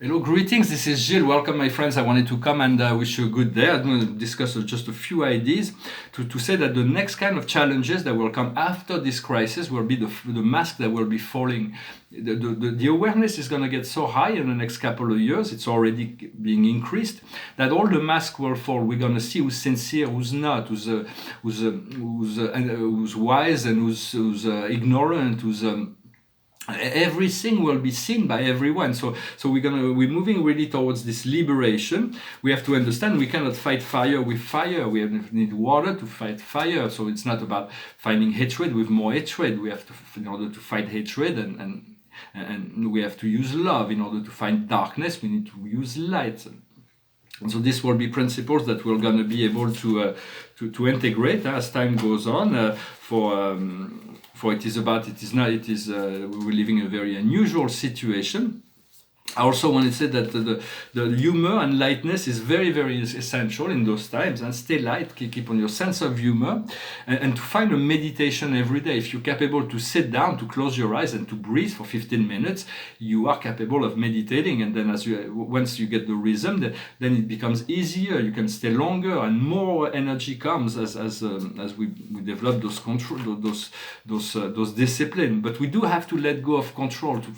Hello, greetings. This is Gilles. Welcome, my friends. I wanted to come and wish you a good day. I'm going to discuss just a few ideas to say that the next kind of challenges that will come after this crisis will be the mask that will be falling. The awareness is going to get so high in the next couple of years. It's already being increased that all the masks will fall. We're going to see who's sincere, who's not, who's wise and who's ignorant, who's everything will be seen by everyone. So we're moving really towards this liberation. We have to understand we cannot fight fire with fire. We need water to fight fire. So it's not about fighting hatred with more hatred. We have to, in order to fight hatred, and we have to use love. In order to fight darkness, we need to use light. And so this will be principles that we're going to be able to integrate as time goes on. For it is we're living in a very unusual situation. I also want to say that the humor and lightness is very, very essential in those times. And stay light, keep on your sense of humor, and to find a meditation every day. If you're capable to sit down, to close your eyes, and to breathe for 15 minutes, you are capable of meditating. And then, once you get the rhythm, then it becomes easier. You can stay longer, and more energy comes as we develop those control, those discipline. But we do have to let go of control to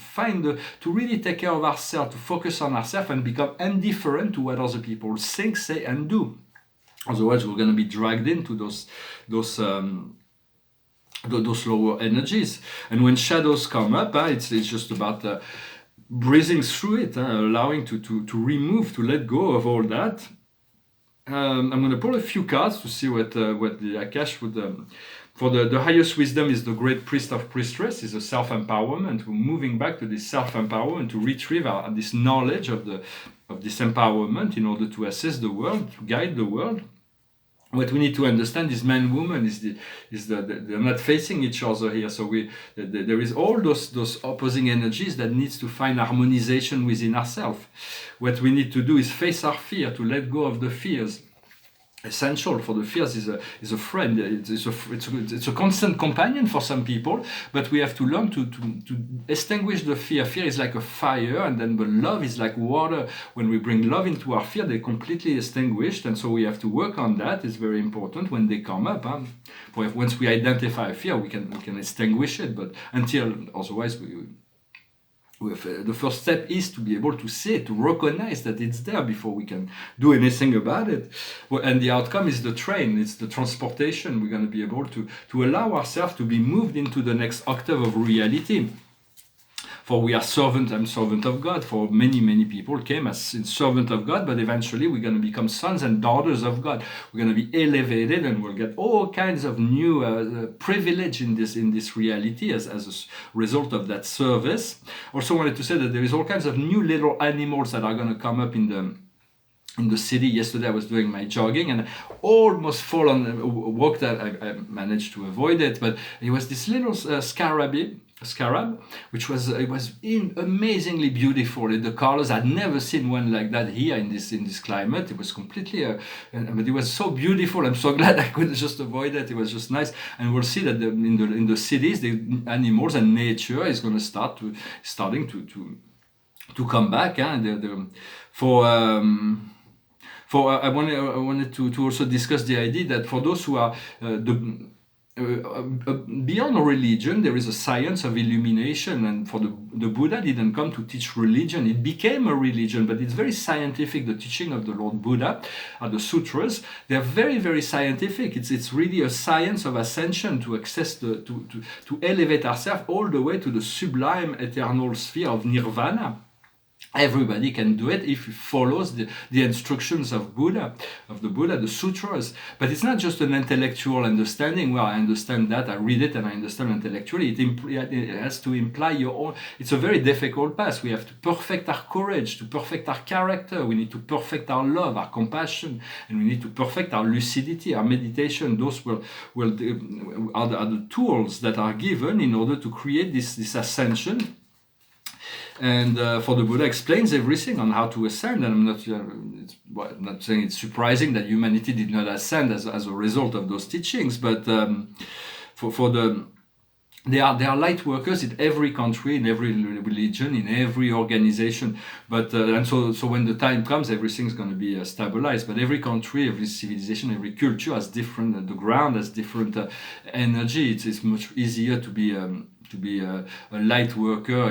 really take care of ourselves, to focus on ourselves and become indifferent to what other people think, say, and do. Otherwise, we're going to be dragged into those lower energies. And when shadows come up, it's just about breathing through it, allowing to remove, to let go of all that. I'm going to pull a few cards to see what the Akash would. For the highest wisdom is the great priest of priestess, is a self-empowerment. We're moving back to this self-empowerment to retrieve this knowledge of this empowerment in order to assess the world, to guide the world. What we need to understand is man, woman they're not facing each other here. So there is all those opposing energies that needs to find harmonization within ourselves. What we need to do is face our fear, to let go of the fears. Essential for the fears is a friend. It's a constant companion for some people, but we have to learn to extinguish the fear. Fear is like a fire, and then the love is like water. When we bring love into our fear, they're completely extinguished, and so we have to work on that. It's very important when they come up. Once we identify a fear, we can extinguish it, but otherwise the first step is to be able to see it, to recognize that it's there before we can do anything about it. And the outcome is the train, it's the transportation. We're going to be able to allow ourselves to be moved into the next octave of reality. For we are I'm servant of God. For many people came as servant of God, but eventually we're going to become sons and daughters of God. We're going to be elevated, and we'll get all kinds of new privilege in this reality as a result of that service. Also wanted to say that there is all kinds of new little animals that are going to come up in the city. Yesterday I was doing my jogging and almost fall on a walk that I managed to avoid it, but it was this little scarab, which was amazingly beautiful. The colors, I'd never seen one like that here in this climate. It was completely but it was so beautiful. I'm so glad I couldn't just avoid it. It was just nice. And we'll see that in the cities, the animals and nature is going to starting to come back. I wanted to also discuss the idea that for those who are beyond religion, there is a science of illumination, and for the Buddha didn't come to teach religion. It became a religion, but it's very scientific. The teaching of the Lord Buddha, the sutras, they're very, very scientific. It's really a science of ascension to access to elevate ourselves all the way to the sublime eternal sphere of nirvana. Everybody can do it if he follows the instructions of the Buddha, the sutras. But it's not just an intellectual understanding where I understand that, I read it and I understand intellectually. It has to imply your own. It's a very difficult path. We have to perfect our courage, to perfect our character. We need to perfect our love, our compassion, and we need to perfect our lucidity, our meditation. Those are the tools that are given in order to create this ascension. And for the Buddha explains everything on how to ascend. And I'm not saying it's surprising that humanity did not ascend as a result of those teachings, but for the There are light workers in every country, in every religion, in every organization. But and so when the time comes, everything's going to be stabilized. But every country, every civilization, every culture has different. The ground has different energy. It's much easier to be a light worker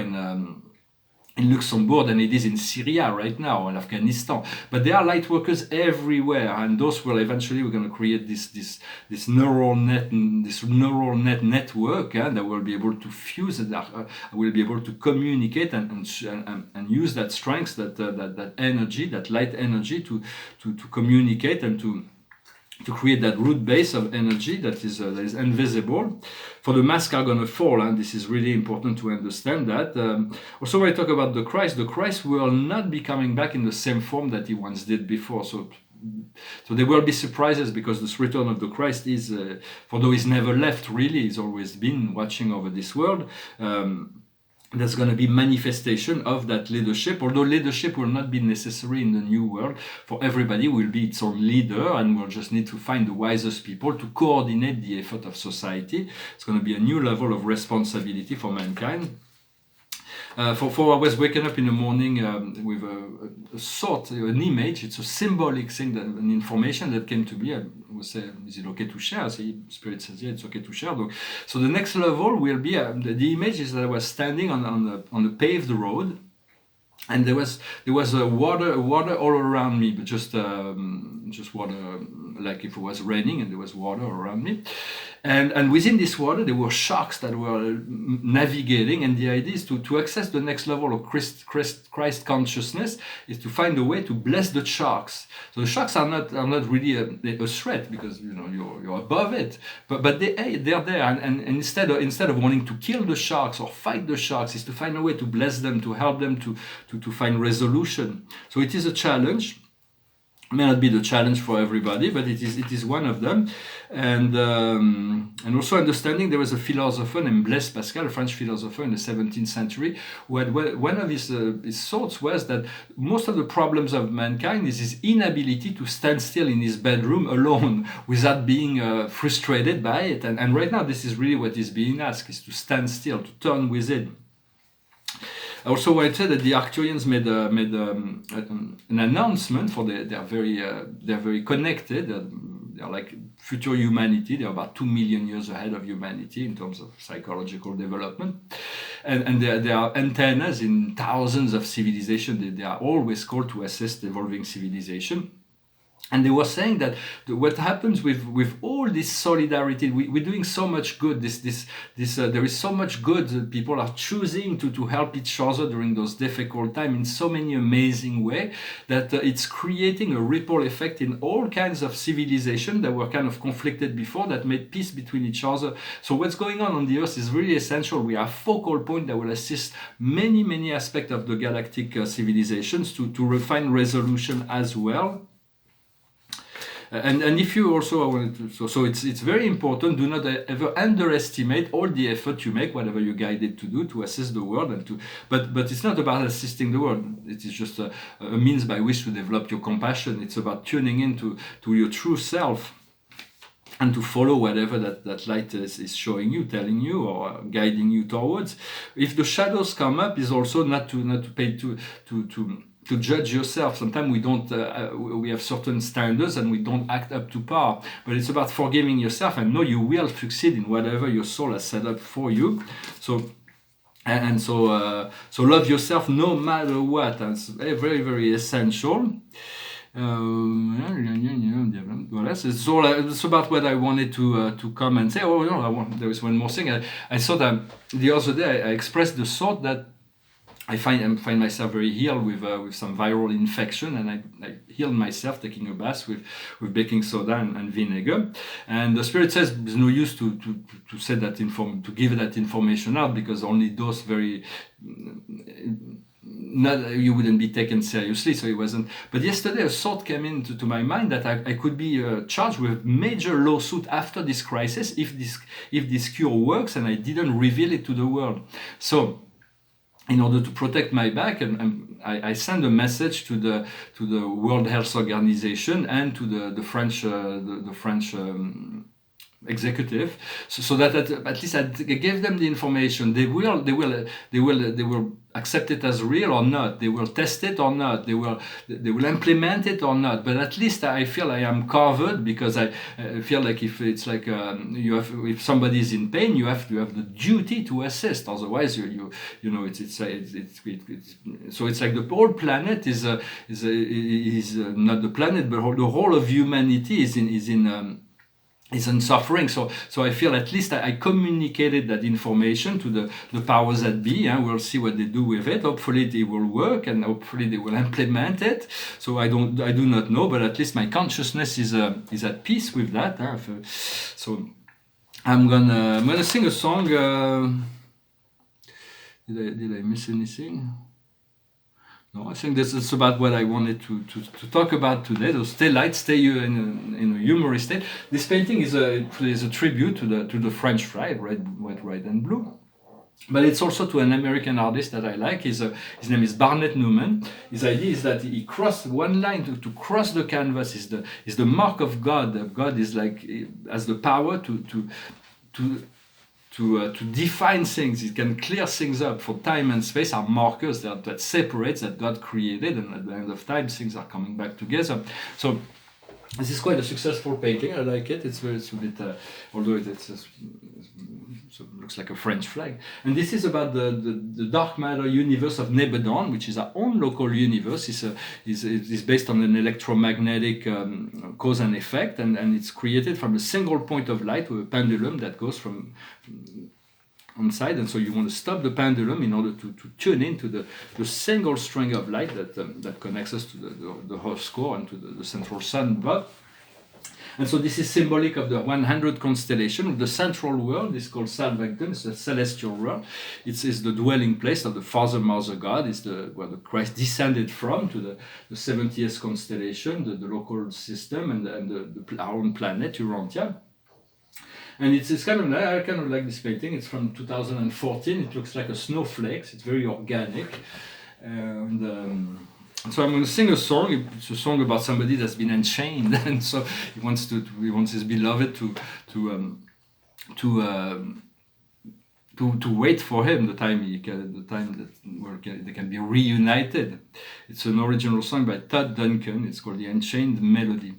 in Luxembourg than it is in Syria right now, in Afghanistan. But there are light workers everywhere, and those will eventually, we're going to create this neural net, network that will be able to fuse, will be able to communicate and use that strength, that energy, that light energy to communicate and to create that root base of energy that is invisible. For the masks are going to fall, and this is really important to understand that. Also, when I talk about the Christ will not be coming back in the same form that he once did before. So there will be surprises, because this return of the Christ is, for though he's never left really, he's always been watching over this world. There's going to be manifestation of that leadership, although leadership will not be necessary in the new world. For everybody will be its own leader, and we'll just need to find the wisest people to coordinate the effort of society. It's going to be a new level of responsibility for mankind. I was waking up in the morning with a thought, an image. It's a symbolic thing, an information that came to me. I would say, is it okay to share? The Spirit says, yeah, it's okay to share. So the next level will be, the image is that I was standing on a paved road, and there was water all around me, but just water, like if it was raining, and there was water around me. And within this water, there were sharks that were navigating. And the idea is to access the next level of Christ consciousness, is to find a way to bless the sharks. So the sharks are not really a threat, because you're above it. But they're there, and instead of wanting to kill the sharks or fight the sharks, is to find a way to bless them, to help them to find resolution. So it is a challenge. It may not be the challenge for everybody, but it is one of them. And also understanding, there was a philosopher named Blaise Pascal, a French philosopher in the 17th century, who had one of his thoughts was that most of the problems of mankind is his inability to stand still in his bedroom alone without being frustrated by it. And right now, this is really what is being asked, is to stand still, to turn within. Also, I said that the Arcturians made an announcement for they're very connected. They're like future humanity. They're about 2 million years ahead of humanity in terms of psychological development, and there are antennas in thousands of civilizations. They are always called to assist evolving civilization. And they were saying that what happens with all this solidarity, we're doing so much good. There is so much good. People are choosing to help each other during those difficult times in so many amazing ways that it's creating a ripple effect in all kinds of civilizations that were kind of conflicted before, that made peace between each other. So what's going on the Earth is really essential. We are a focal point that will assist many aspects of the galactic civilizations to refine resolution as well. And if you also want to, so it's very important. Do not ever underestimate all the effort you make, whatever you're guided to do, to assist the world but it's not about assisting the world. It is just a means by which to develop your compassion. It's about tuning in to your true self, and to follow whatever that light is showing you, telling you, or guiding you towards. If the shadows come up, is also not to pay to judge yourself. Sometimes we don't. We have certain standards and we don't act up to par. But it's about forgiving yourself and know you will succeed in whatever your soul has set up for you. So love yourself no matter what. That's very essential. It's about what I wanted to come and say. Oh no, there is one more thing. I thought that the other day I expressed the thought that I find myself very healed with some viral infection, and I healed myself taking a bath with baking soda and vinegar. And the Spirit says there's no use to say that to give that information out, because only those very you wouldn't be taken seriously, so it wasn't. But yesterday a thought came into my mind that I could be charged with major lawsuit after this crisis if this cure works and I didn't reveal it to the world. So in order to protect my back, and I send a message to the World Health Organization and to the French executive, so that at least I gave them the information. They will accept it as real or not. They will test it or not. They will implement it or not. But at least I feel I am covered, because I feel like if it's like if somebody is in pain, you have the duty to assist. Otherwise, you know it's so it's like the whole planet is not the planet, but the whole of humanity is in suffering. So I feel at least I communicated that information to the powers that be. We'll see what they do with it. Hopefully it will work, and hopefully they will implement it. So I do not know, but at least my consciousness is at peace with that. So I'm gonna sing a song. Did I miss anything? No, I think this is about what I wanted to talk about today. So stay light, stay in a humorous state. This painting is a tribute to the French flag, red, white, red, and blue. But it's also to an American artist that I like. His name is Barnett Newman. His idea is that he crossed one line to cross the canvas is the mark of God. God is like has the power to define things. It can clear things up. For time and space are markers that separates, that God created, and at the end of time things are coming back together. So this is quite a successful painting. I like it. It's a bit, although it looks like a French flag. And this is about the dark matter universe of Nebadon, which is our own local universe. It's based on an electromagnetic cause and effect, and it's created from a single point of light with a pendulum that goes from on side, and so you want to stop the pendulum in order to tune into the single string of light that connects us to the Earth's core and to the central sun above. And so this is symbolic of the 100 constellation. The central world is called Salvagdon. It's a celestial world. It's the dwelling place of the Father, Mother God. It's where the Christ descended from, to the 70th constellation, the local system, and our own planet, Urantia. And it's kind of, I kind of like this painting. It's from 2014. It looks like a snowflake. It's very organic. And so I'm going to sing a song. It's a song about somebody that's been enchained, and so he wants his beloved to wait for him the time they can be reunited. It's an original song by Todd Duncan. It's called The Enchained Melody.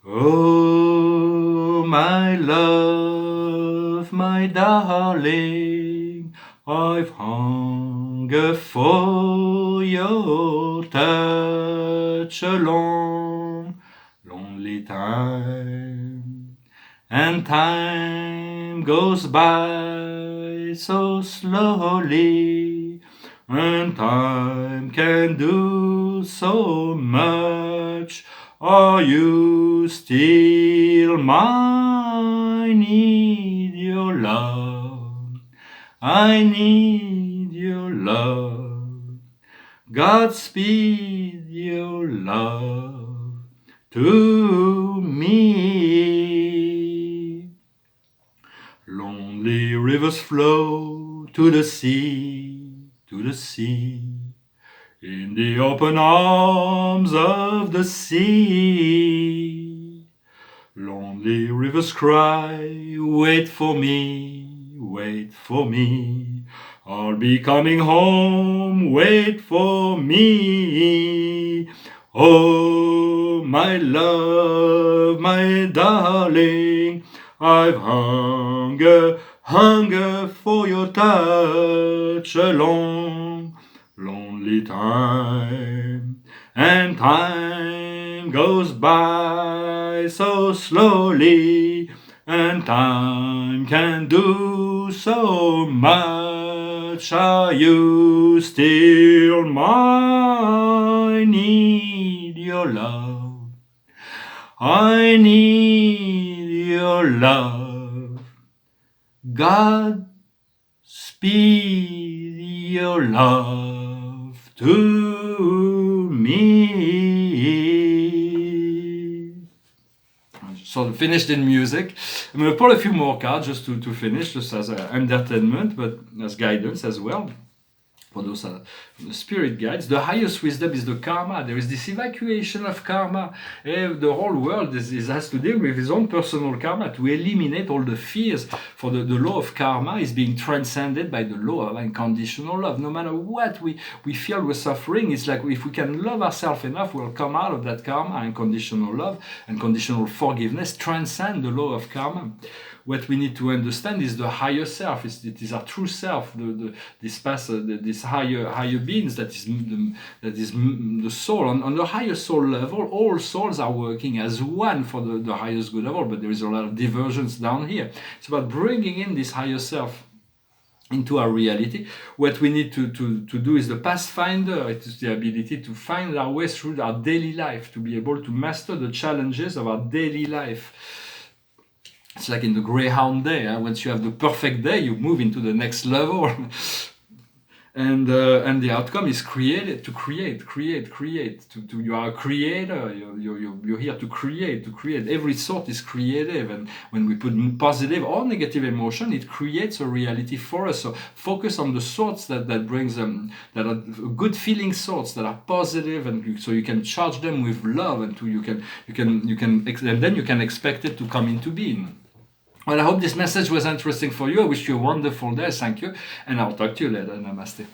Oh, my love, my darling, I've hunger for your touch a long, lonely time, and time goes by so slowly, and time can do so much. Are you still mine? I need your love. I need your love. Godspeed your love to me. Lonely rivers flow to the sea, to the sea. In the open arms of the sea. Lonely rivers cry, wait for me, wait for me. I'll be coming home, wait for me. Oh, my love, my darling, I've hunger for your touch a long, lonely time, and time goes by so slowly, and time can do so much. Are you still mine? I need your love. I need your love. God speed your love to me. Sort of finished in music. I'm going to pull a few more cards just to finish, just as entertainment, but as guidance as well. For those are the spirit guides. The highest wisdom is the karma. There is this evacuation of karma. The whole world has to deal with his own personal karma to eliminate all the fears. For the law of karma is being transcended by the law of unconditional love. No matter what we feel we're suffering, it's like if we can love ourselves enough, we'll come out of that karma. Unconditional love, unconditional forgiveness, transcend the law of karma. What we need to understand is the higher self. It is our true self, this higher beings that is the soul. On the higher soul level, all souls are working as one for the highest good of all. But there is a lot of divergence down here. It's about bringing in this higher self into our reality. What we need to do is the Pathfinder. It is the ability to find our way through our daily life, to be able to master the challenges of our daily life. It's like in the Greyhound day. Once you have the perfect day, you move into the next level. And the outcome is create. You are a creator. You're here to create. Every thought is creative, and when we put positive or negative emotion, it creates a reality for us. So focus on the thoughts that brings them, that are good feeling thoughts that are positive, and so you can charge them with love, and then you can expect it to come into being. Well, I hope this message was interesting for you. I wish you a wonderful day. Thank you, and I'll talk to you later. Namaste.